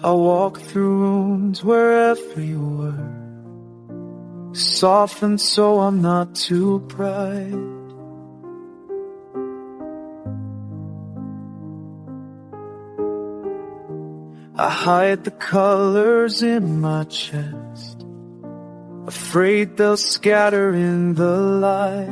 I walk through rooms where every word softened so I'm not too bright. I hide the colors in my chest, afraid they'll scatter in the light.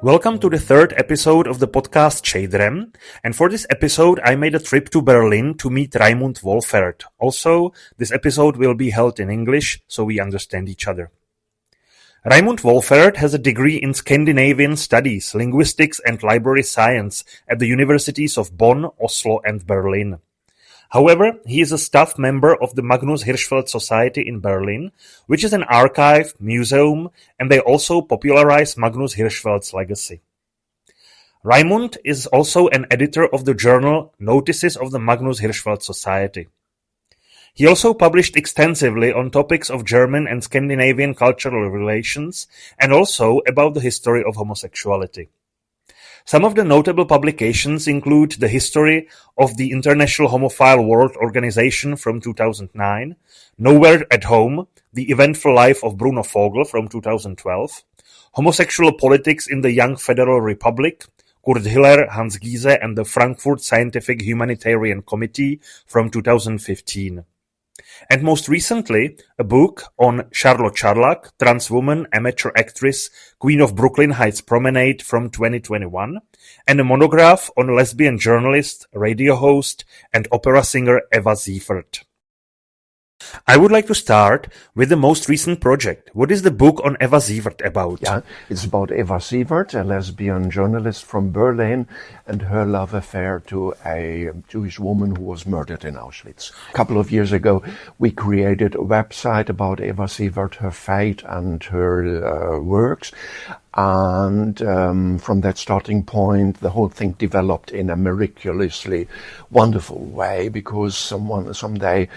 Welcome to the third episode of the podcast Šejdrem, and for this episode I made a trip to Berlin to meet Raimund Wolfert. Also, this episode will be held in English, so we understand each other. Raimund Wolfert has a degree in Scandinavian Studies, Linguistics and Library Science at the universities of Bonn, Oslo and Berlin. However, he is a staff member of the Magnus Hirschfeld Society in Berlin, which is an archive, museum, and they also popularize Magnus Hirschfeld's legacy. Raimund is also an editor of the journal Notices of the Magnus Hirschfeld Society. He also published extensively on topics of German and Scandinavian cultural relations and also about the history of homosexuality. Some of the notable publications include The History of the International Homophile World Organization from 2009, Nowhere at Home, The Eventful Life of Bruno Vogel from 2012, Homosexual Politics in the Young Federal Republic, Kurt Hiller, Hans Giese and the Frankfurt Scientific Humanitarian Committee from 2015. And most recently, a book on Charlotte Charlak, trans woman, amateur actress, Queen of Brooklyn Heights Promenade from 2021, and a monograph on lesbian journalist, radio host, and opera singer Eva Sievert. I would like to start with the most recent project. What is the book on Eva Sievert about? Yeah, it's about Eva Sievert, a lesbian journalist from Berlin, and her love affair to a Jewish woman who was murdered in Auschwitz. A couple of years ago, we created a website about Eva Sievert, her fate and her works. And from that starting point, the whole thing developed in a miraculously wonderful way, because someday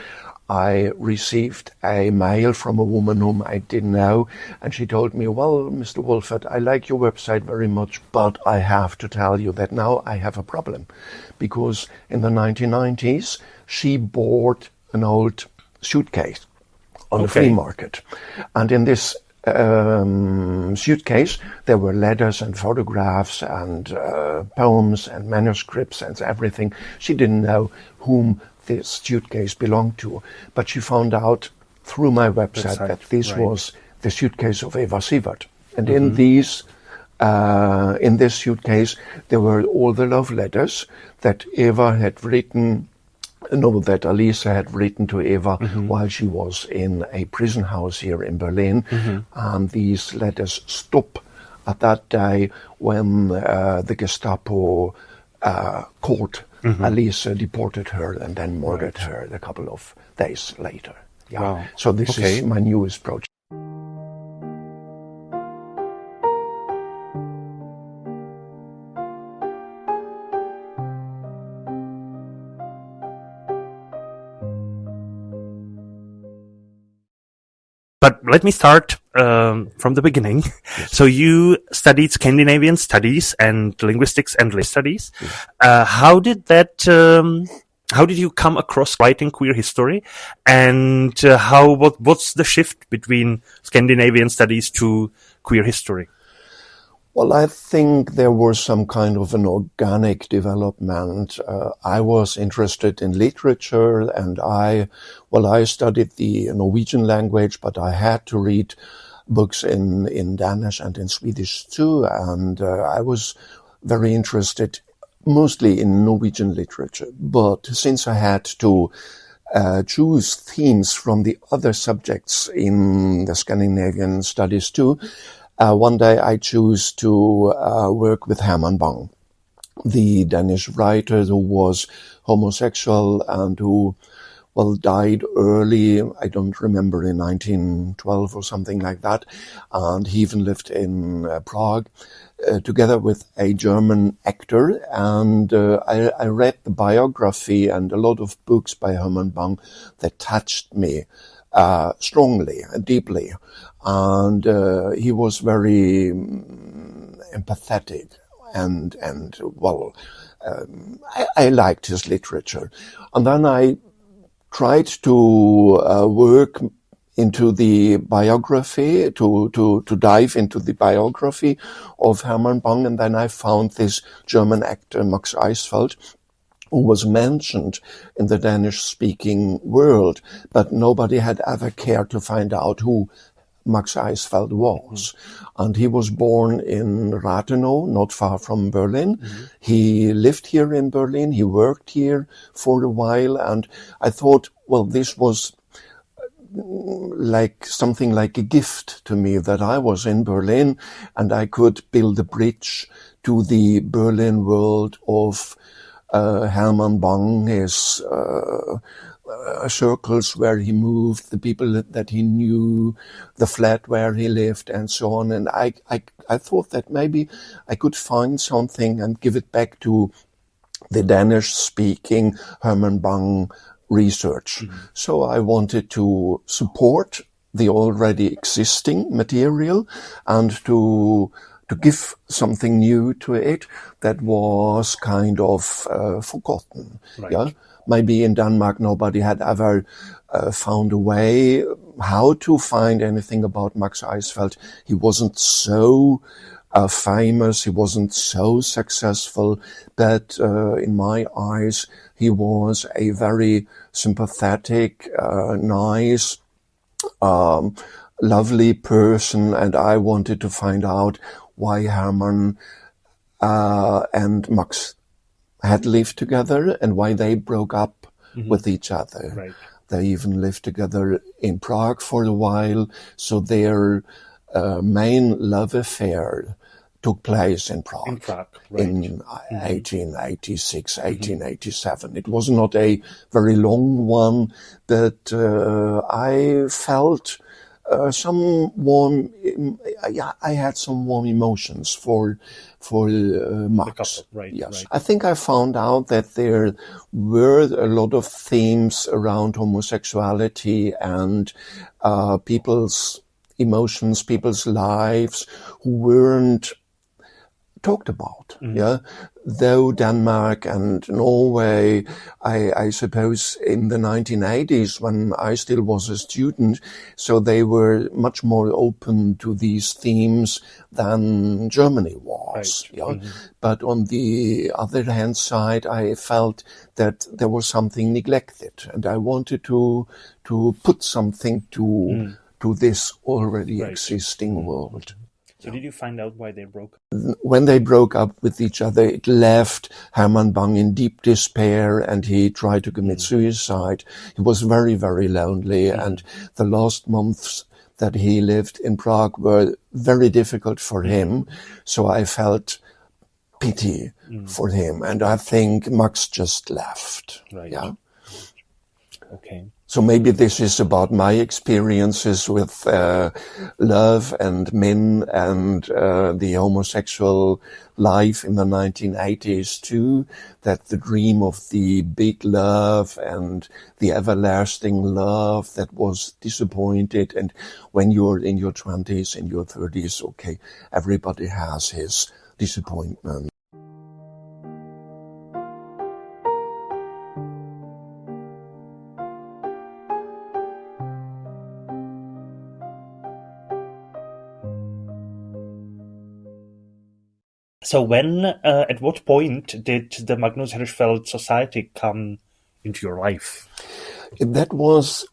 I received a mail from a woman whom I didn't know, and she told me, well, Mr. Wolfert, I like your website very much, but I have to tell you that now I have a problem. Because in the 1990s, she bought an old suitcase on the flea market. And in this suitcase, there were letters and photographs and poems and manuscripts and everything. She didn't know whom this suitcase belonged to, but she found out through my website that this was the suitcase of Eva Sievert. And in this suitcase, there were all the love letters that Eva had written, that Alisa had written to Eva while she was in a prison house here in Berlin. And these letters stop at that day when the Gestapo caught Alisa, deported her, and then murdered her a couple of days later. Yeah. Wow. So this is my newest project. But let me start from the beginning. Yes. So you studied Scandinavian Studies and Linguistics and List Studies. Yes. How did you come across writing queer history, and what's the shift between Scandinavian Studies to queer history? Well, I think there was some kind of an organic development. I was interested in literature, and I studied the Norwegian language, but I had to read books in Danish and in Swedish too, and I was very interested mostly in Norwegian literature. But since I had to choose themes from the other subjects in the Scandinavian studies too, one day I chose to work with Herman Bang, the Danish writer who was homosexual and who died early. I don't remember, in 1912 or something like that. And he even lived in Prague, together with a German actor. And I read the biography and a lot of books by Hermann Bang that touched me strongly and deeply. And he was very empathetic and I liked his literature. And then I tried to work into the biography, to dive into the biography of Hermann Bang, and then I found this German actor, Max Eisfeld, who was mentioned in the Danish-speaking world, but nobody had ever cared to find out who Max Eisfeld was. And he was born in Rathenow, not far from Berlin. He lived here in Berlin. He worked here for a while. And I thought, well, this was like something like a gift to me, that I was in Berlin and I could build a bridge to the Berlin world of Hermann Bang, his circles where he moved, the people that he knew, the flat where he lived, and so on. And I thought that maybe I could find something and give it back to the Danish-speaking Hermann Bang research. So I wanted to support the already existing material and to give something new to it that was kind of forgotten. Right. Yeah. Maybe in Denmark nobody had ever found a way how to find anything about Max Eisfeld. He wasn't so famous, he wasn't so successful, but in my eyes he was a very sympathetic, nice, lovely person, and I wanted to find out why Hermann and Max had lived together and why they broke up with each other. Right. They even lived together in Prague for a while, so their main love affair took place in Prague. In Prague, right. In 1886, 1887. It was not a very long one, but I felt some warm. I had some warm emotions for Max. Right, yes, right. I think I found out that there were a lot of themes around homosexuality and people's emotions, people's lives, who weren't talked about. Yeah, though Denmark and Norway, I suppose in the 1980s when I still was a student, so they were much more open to these themes than Germany was. Right. Yeah, but on the other hand side, I felt that there was something neglected, and I wanted to put something to this already existing world. So did you find out why they broke up? When they broke up with each other, it left Hermann Bang in deep despair, and he tried to commit suicide. He was very, very lonely, and the last months that he lived in Prague were very difficult for him. So I felt pity for him, and I think Max just left. Right. Yeah. Okay. So maybe this is about my experiences with love and men and the homosexual life in the 1980s too, that the dream of the big love and the everlasting love that was disappointed. And when you're in your 20s, in your 30s, okay, everybody has his disappointment. So when, at what point did the Magnus Hirschfeld Society come into your life? That was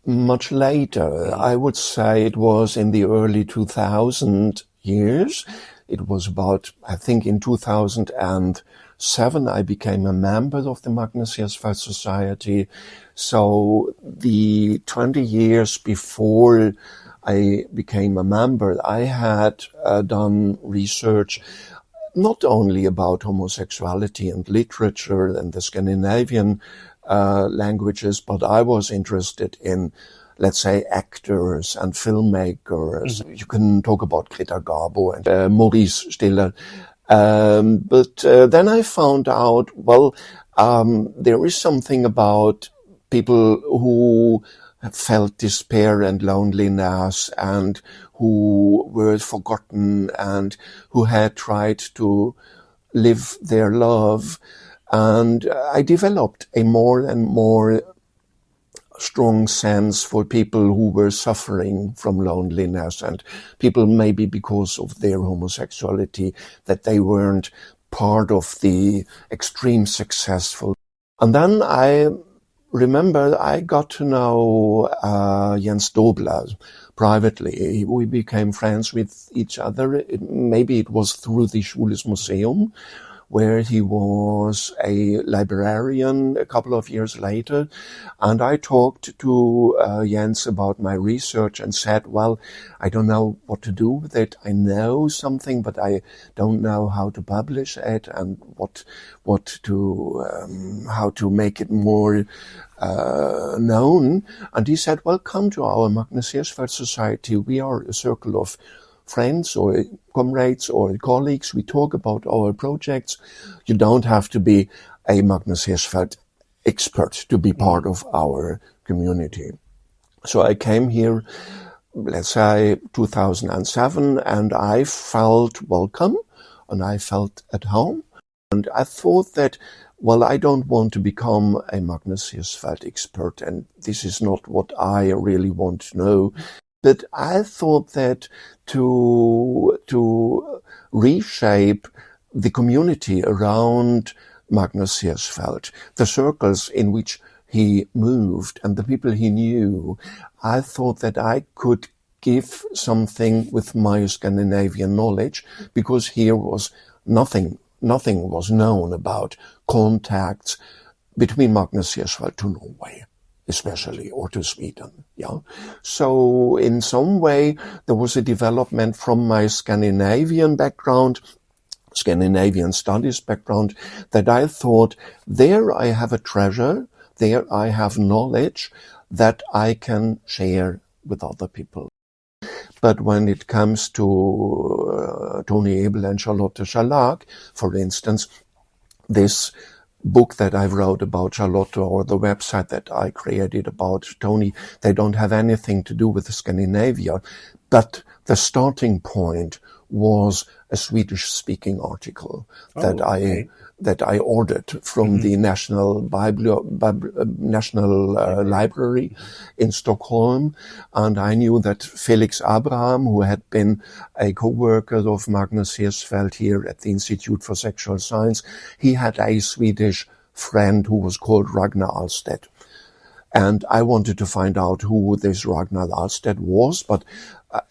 much later. I would say it was in the early 2000 years. It was about, I think in 2007, I became a member of the Magnus Hirschfeld Society. So the 20 years before I became a member, I had done research not only about homosexuality and literature and the Scandinavian languages, but I was interested in, let's say, actors and filmmakers. You can talk about Greta Garbo and Maurice Stiller. But then I found out, there is something about people who felt despair and loneliness and who were forgotten and who had tried to live their love. And I developed a more and more strong sense for people who were suffering from loneliness and people maybe because of their homosexuality that they weren't part of the extreme successful. And then I remember I got to know Jens Dobler privately. We became friends with each other. Maybe it was through the Schules Museum, where he was a librarian a couple of years later. And I talked to Jens about my research and said, well, I don't know what to do with it. I know something, but I don't know how to publish it and how to make it more known. And he said, well, come to our Magnus Hirschfeld Society. We are a circle of friends or comrades or colleagues. We talk about our projects. You don't have to be a Magnus Hirschfeld expert to be part of our community. So I came here, let's say 2007, and I felt welcome and I felt at home. And I thought that, well, I don't want to become a Magnus Hirschfeld expert, and this is not what I really want to know. But I thought that to reshape the community around Magnus Hirschfeld, the circles in which he moved and the people he knew, I thought that I could give something with my Scandinavian knowledge, because here was nothing was known about contacts between Magnus Hirschfeld to Norway, especially, or to Sweden. Yeah. So in some way, there was a development from my Scandinavian background, Scandinavian studies background, that I thought, there I have a treasure, there I have knowledge that I can share with other people. But when it comes to Tony Ebel and Charlotte Scharlag, for instance, this book that I wrote about Charlotte, or the website that I created about Tony, they don't have anything to do with Scandinavia. But the starting point was a Swedish-speaking article that I ordered from the National Library in Stockholm, and I knew that Felix Abraham, who had been a co-worker of Magnus Hirschfeld here at the Institute for Sexual Science, he had a Swedish friend who was called Ragnar Alstedt. And I wanted to find out who this Ragnar Alstedt was, but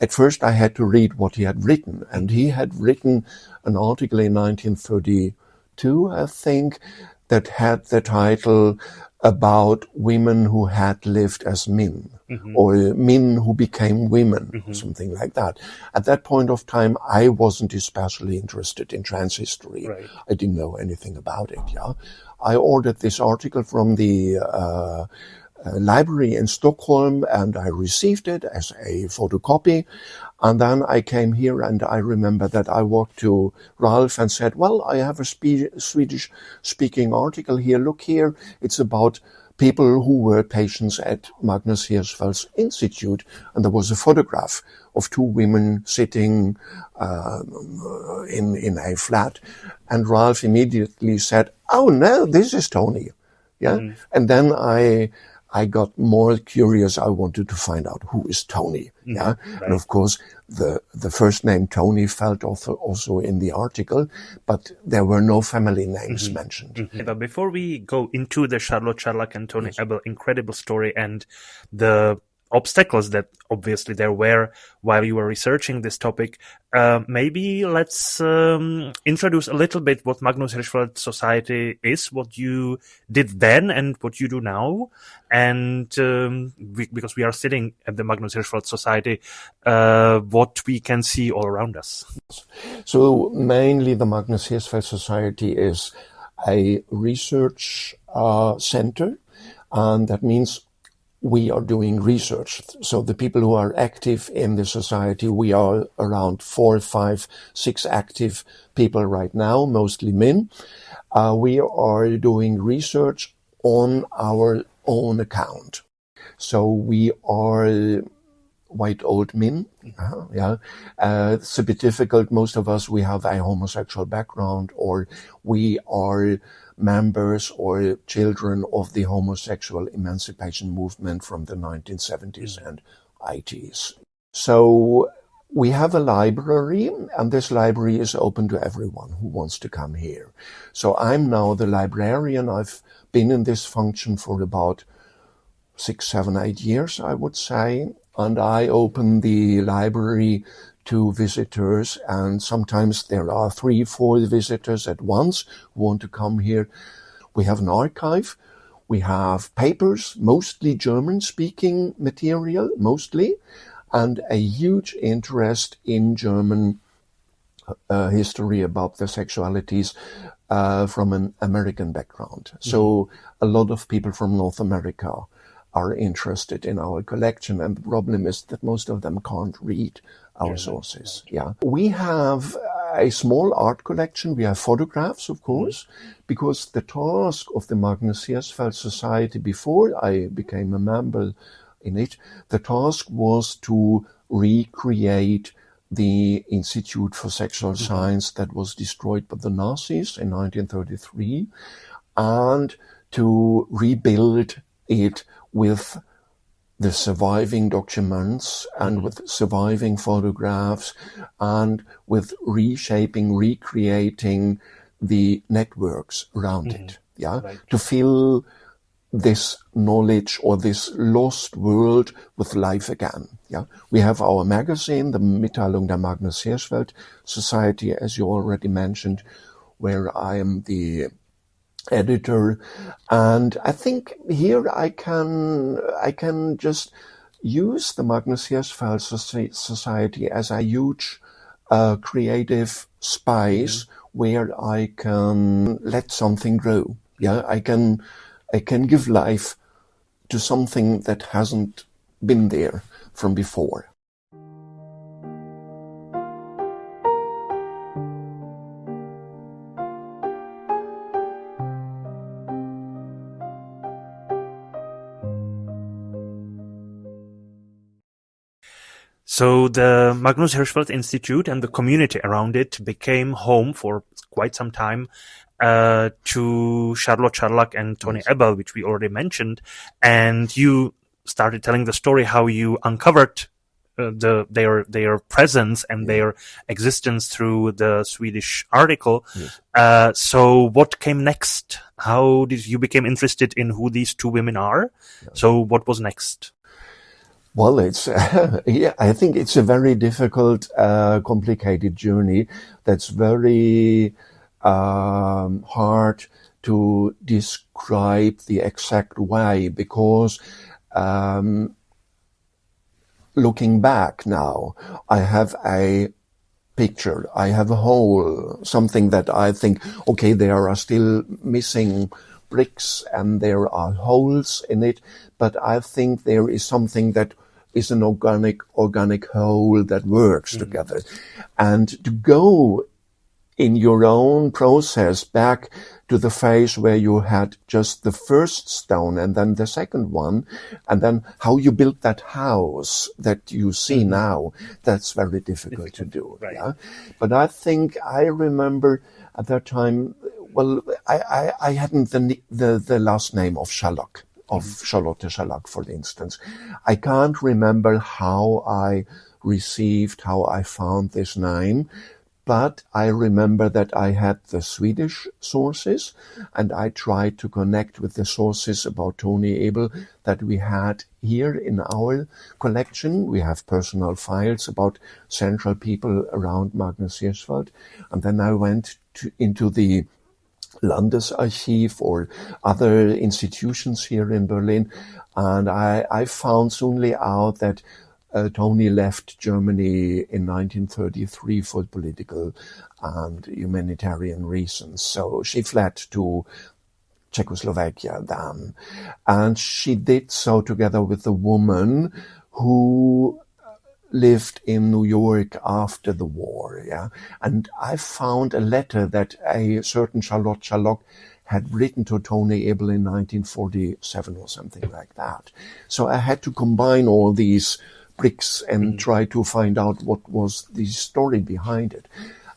at first I had to read what he had written. And he had written an article in 1932, I think, that had the title about women who had lived as men, or men who became women, or something like that. At that point of time, I wasn't especially interested in trans history. Right. I didn't know anything about it. Yeah, I ordered this article from the library in Stockholm, and I received it as a photocopy. And then I came here, and I remember that I walked to Ralph and said, well, I have a Swedish-speaking article here. Look here. It's about people who were patients at Magnus Hirschfeld's Institute. And there was a photograph of two women sitting in a flat. And Ralph immediately said, oh, no, this is Tony. Yeah. And then I got more curious. I wanted to find out who is Tony. Yeah. Right. And of course, the first name Tony felt also in the article, but there were no family names mentioned. But before we go into the Charlotte Scharlag and Tony Ebel incredible story and the obstacles that obviously there were while you were researching this topic, maybe let's introduce a little bit what Magnus Hirschfeld Society is, what you did then and what you do now, and because we are sitting at the Magnus Hirschfeld Society, what we can see all around us. So mainly the Magnus Hirschfeld Society is a research center And that means we are doing research. So the people who are active in the society, we are around 4, 5, 6 active people right now, mostly men. We are doing research on our own account. So we are white old men. It's a bit difficult. Most of us, we have a homosexual background, or we are members or children of the homosexual emancipation movement from the 1970s and 80s. So we have a library, and this library is open to everyone who wants to come here. So I'm now the librarian. I've been in this function for about 6, 7, 8 years, I would say. And I open the library to visitors, and sometimes there are 3, 4 visitors at once who want to come here. We have an archive. We have papers, mostly German-speaking material, mostly, and a huge interest in German history about the sexualities from an American background. So a lot of people from North America are interested in our collection, and the problem is that most of them can't read our sources. We have a small art collection. We have photographs, of course, because the task of the Magnus Hirschfeld Society before I became a member in it, the task was to recreate the Institute for Sexual Science that was destroyed by the Nazis in 1933, and to rebuild it with the surviving documents and with surviving photographs and with reshaping, recreating the networks around it. To fill this knowledge or this lost world with life again. We have our magazine, the Mitteilung der Magnus Hirschfeld Society, as you already mentioned, where I am the editor, and I think here I can just use the Magnus Hirschfeld Society as a huge creative space where I can let something grow. I can give life to something that hasn't been there from before. So the Magnus Hirschfeld Institute and the community around it became home for quite some time to Charlotte Scharlach and Tony Ebel, which we already mentioned. And you started telling the story how you uncovered their presence and their existence through the Swedish article. So what came next? How did you become interested in who these two women are? So what was next? Well, it's I think it's a very difficult, complicated journey that's very hard to describe the exact way, because looking back now, I have a picture, I have a whole, something that I think, okay, there are still missing bricks and there are holes in it, but I think there is something that is an organic whole that works together. And to go in your own process back to the phase where you had just the first stone and then the second one, and then how you built that house that you see now, that's very difficult to do. But I think I remember at that time, well, I hadn't the last name of Scharlach, of Charlotte Scharlach, for instance. I can't remember how I found this name, but I remember that I had the Swedish sources, and I tried to connect with the sources about Tony Ebel that we had here in our collection. We have personal files about central people around Magnus Hirschfeld, and then I went into the Landesarchiv or other institutions here in Berlin, and I found soonly out that Tony left Germany in 1933 for political and humanitarian reasons. So she fled to Czechoslovakia then. And she did so together with a woman who lived in New York after the war, yeah. And I found a letter that a certain Charlotte Charlock had written to Tony Abel in 1947 or something like that. So I had to combine all these bricks and try to find out what was the story behind it.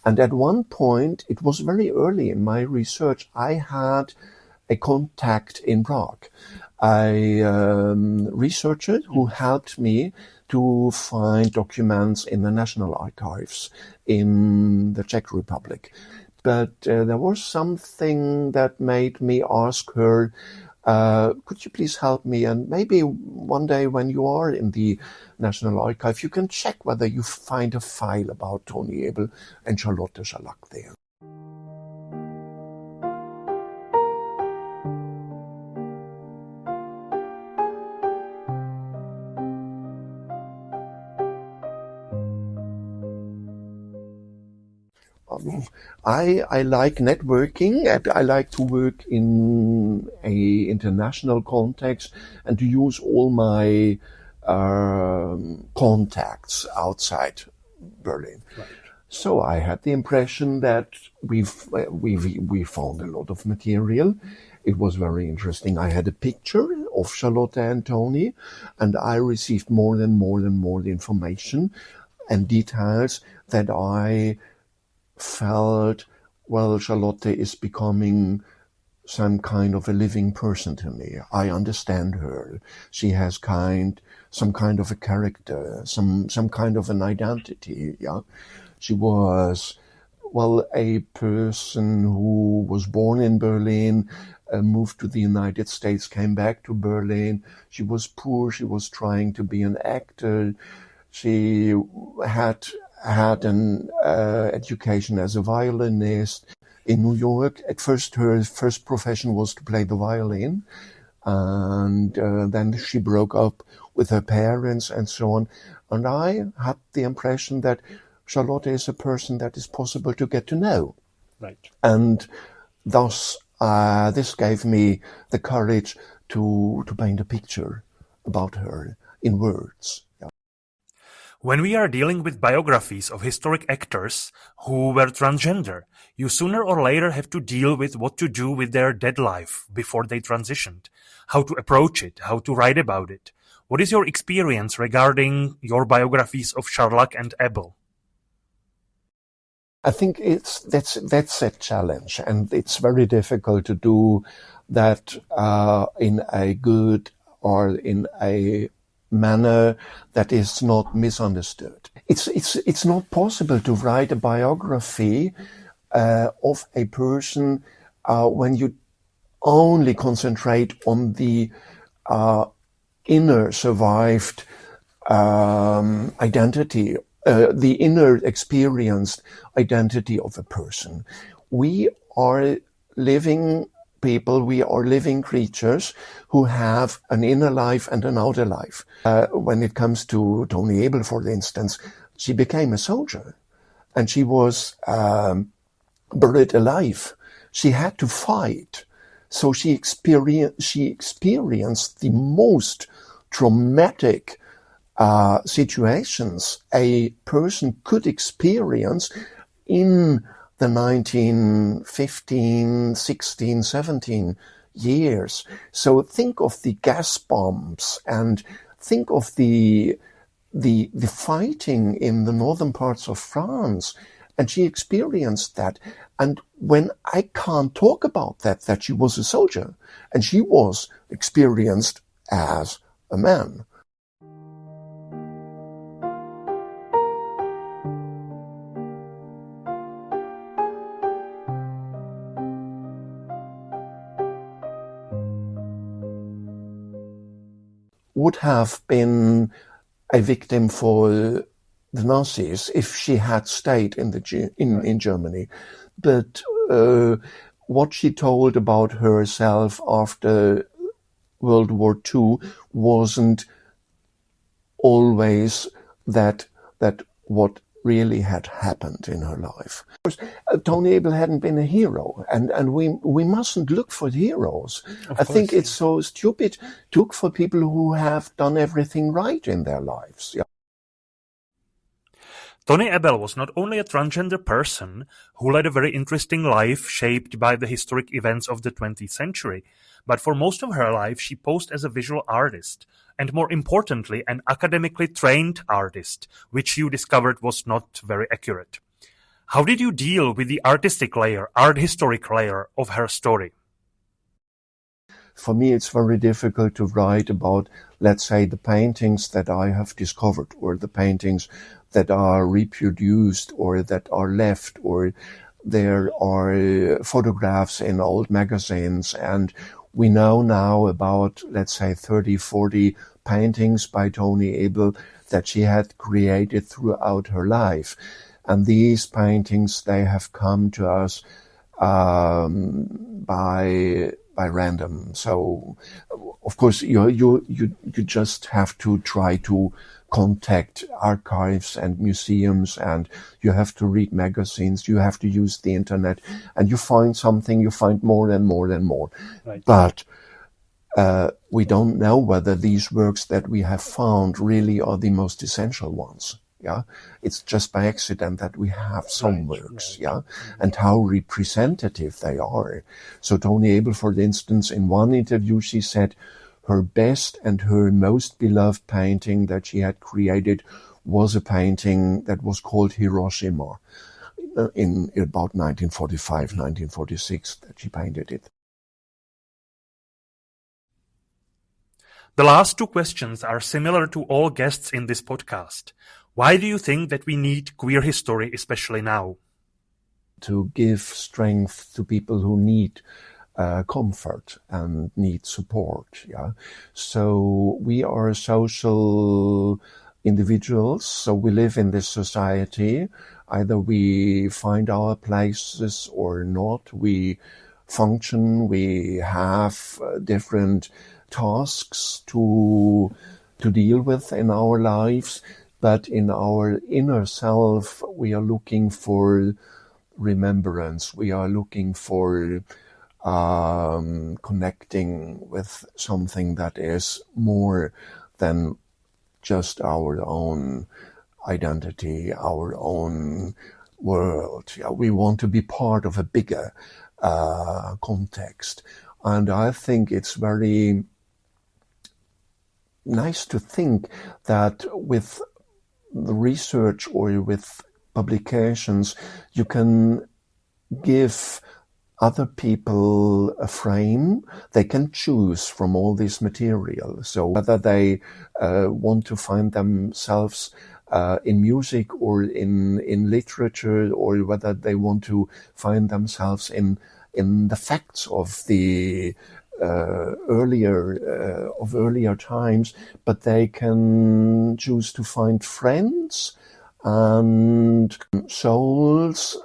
And at one point, it was very early in my research, I had a contact in Prague, a researcher who helped me to find documents in the National Archives in the Czech Republic. But there was something that made me ask her, could you please help me? And maybe one day when you are in the National Archive, you can check whether you find a file about Tony Abel and Charlotte Charlock there. I like networking, and I like to work in a international context and to use all my contacts outside Berlin. Right. So I had the impression that we found a lot of material. It was very interesting. I had a picture of Charlotte and Tony, and I received more information and details that I felt, well, Charlotte is becoming some kind of a living person to me. I understand her. She has some kind of a character, some kind of an identity. Yeah, she was, well, a person who was born in Berlin, moved to the United States, came back to Berlin. She was poor. She was trying to be an actor. She had an education as a violinist in New York. At first, her first profession was to play the violin, and then she broke up with her parents and so on. And I had the impression that Charlotte is a person that is possible to get to know. Right. And thus, this gave me the courage to paint a picture about her in words. When we are dealing with biographies of historic actors who were transgender, you sooner or later have to deal with what to do with their dead life before they transitioned, how to approach it, how to write about it. What is your experience regarding your biographies of Charlotte and Abel? I think that's a challenge, and it's very difficult to do that in a good or in a manner that is not misunderstood. It's not possible to write a biography of a person when you only concentrate on the inner survived identity, the inner experienced identity of a person. We are living people, we are living creatures who have an inner life and an outer life. When it comes to Tony Abel, for instance, she became a soldier and she was buried alive. She had to fight. So she experienced the most traumatic situations a person could experience in the 1915, 16, 17 years. So think of the gas bombs and think of the fighting in the northern parts of France. And she experienced that. And when I can't talk about that she was a soldier and she was experienced as a man. Would have been a victim for the Nazis if she had stayed in Germany. But what she told about herself after World War II wasn't always that what really had happened in her life. Of course, Tony Abel hadn't been a hero, and we mustn't look for heroes. I think it's so stupid to look for people who have done everything right in their lives. Yeah. Tony Abel was not only a transgender person who led a very interesting life shaped by the historic events of the 20th century, but for most of her life she posed as a visual artist, and more importantly, an academically trained artist, which you discovered was not very accurate. How did you deal with the artistic layer, art historic layer of her story? For me, it's very difficult to write about, let's say, the paintings that I have discovered, or the paintings that are reproduced, or that are left, or there are photographs in old magazines. And we know now about, let's say, 30, 40 paintings by Tony Abel that she had created throughout her life. And these paintings, they have come to us by random. So, of course, you just have to try to contact archives and museums, and you have to read magazines, you have to use the internet, and you find something, you find more and more and more. Right. But we don't know whether these works that we have found really are the most essential ones. Yeah, it's just by accident that we have some works, yeah, and how representative they are. So Tony Abel, for instance, in one interview, she said her best and her most beloved painting that she had created was a painting that was called Hiroshima in about 1945, 1946 that she painted it. The last two questions are similar to all guests in this podcast. Why do you think that we need queer history, especially now? To give strength to people who need comfort and need support. Yeah. So we are social individuals, so we live in this society. Either we find our places or not. We function, we have different tasks to deal with in our lives. But in our inner self, we are looking for remembrance. We are looking for connecting with something that is more than just our own identity, our own world. Yeah, we want to be part of a bigger context. And I think it's very nice to think that with the research or with publications, you can give other people a frame. They can choose from all this material. So whether they want to find themselves in music or in literature, or whether they want to find themselves in the facts of the earlier times, but they can choose to find friends and souls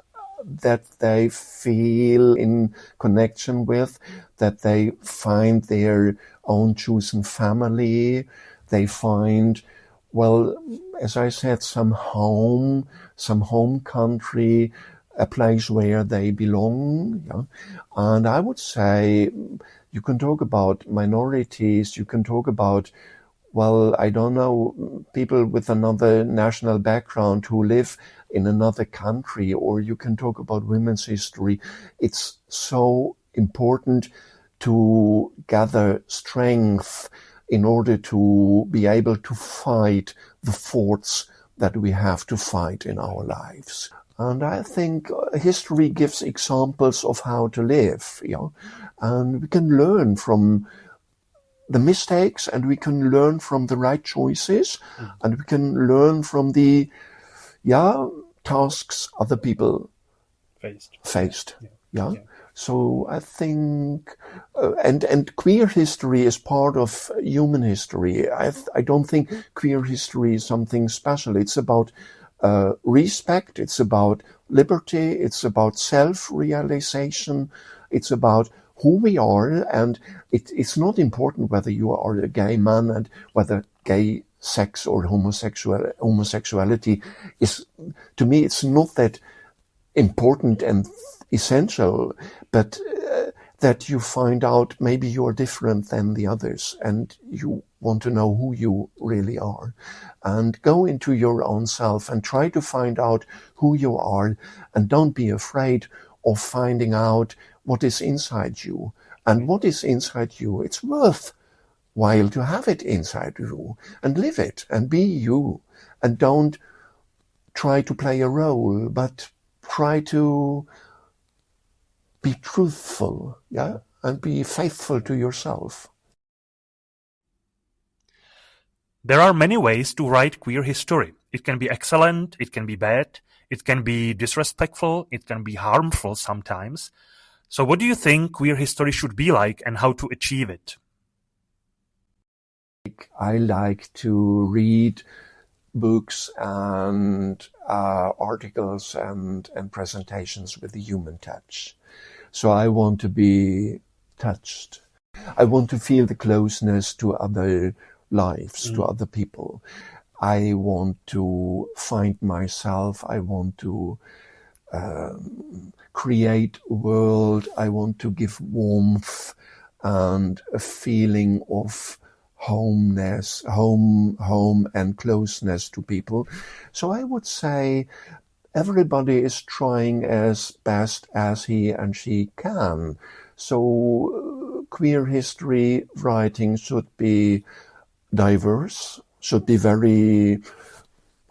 that they feel in connection with, that they find their own chosen family, they find, well, as I said, some home country, a place where they belong. Yeah? And I would say you can talk about minorities, you can talk about, well, I don't know, people with another national background who live in another country, or you can talk about women's history. It's so important to gather strength in order to be able to fight the forts that we have to fight in our lives. And I think history gives examples of how to live, you know, and we can learn from the mistakes, and we can learn from the right choices, and we can learn from the, tasks other people faced. Yeah. So I think, and queer history is part of human history. I don't think queer history is something special. It's about respect, it's about liberty, it's about self-realization, it's about who we are, and it's not important whether you are a gay man and whether gay sex or homosexuality is, to me, it's not that important and essential, but that you find out maybe you're different than the others and you want to know who you really are, and go into your own self and try to find out who you are, and don't be afraid of finding out what is inside you. And what is inside you, it's worthwhile to have it inside you and live it and be you, and don't try to play a role, but try to be truthful, yeah, and be faithful to yourself. There are many ways to write queer history. It can be excellent, it can be bad, it can be disrespectful, it can be harmful sometimes. So what do you think queer history should be like, and how to achieve it? I like to read books and articles and presentations with the human touch. So I want to be touched. I want to feel the closeness to other lives, to other people. I want to find myself. I want to create a world. I want to give warmth and a feeling of home and closeness to people. So I would say everybody is trying as best as he and she can. So queer history writing should be diverse, should be very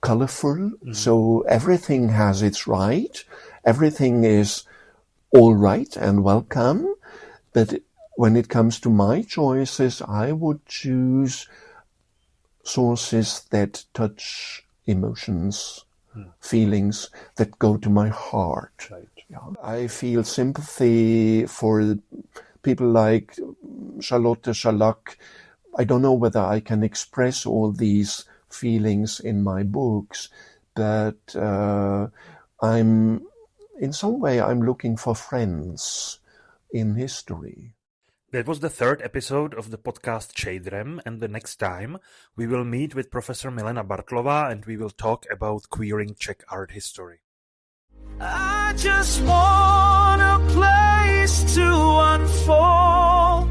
colorful. So everything has its right. Everything is all right and welcome. But when it comes to my choices, I would choose sources that touch emotions, feelings that go to my heart. Right. Yeah. I feel sympathy for people like Charlotte Schalack. I don't know whether I can express all these feelings in my books, but I'm looking for friends in history. That was the third episode of the podcast Šejdrem, and the next time we will meet with Professor Milena Bartlová and we will talk about queering Czech art history. I just want a place to unfold,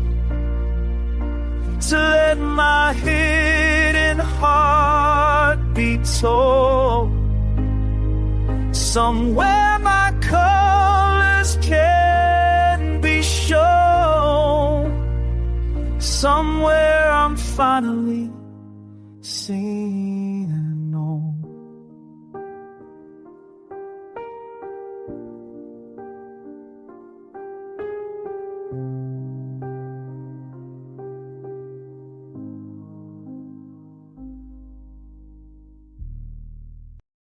to let my hidden heart be told, somewhere my colors can be shown, somewhere I'm finally seen.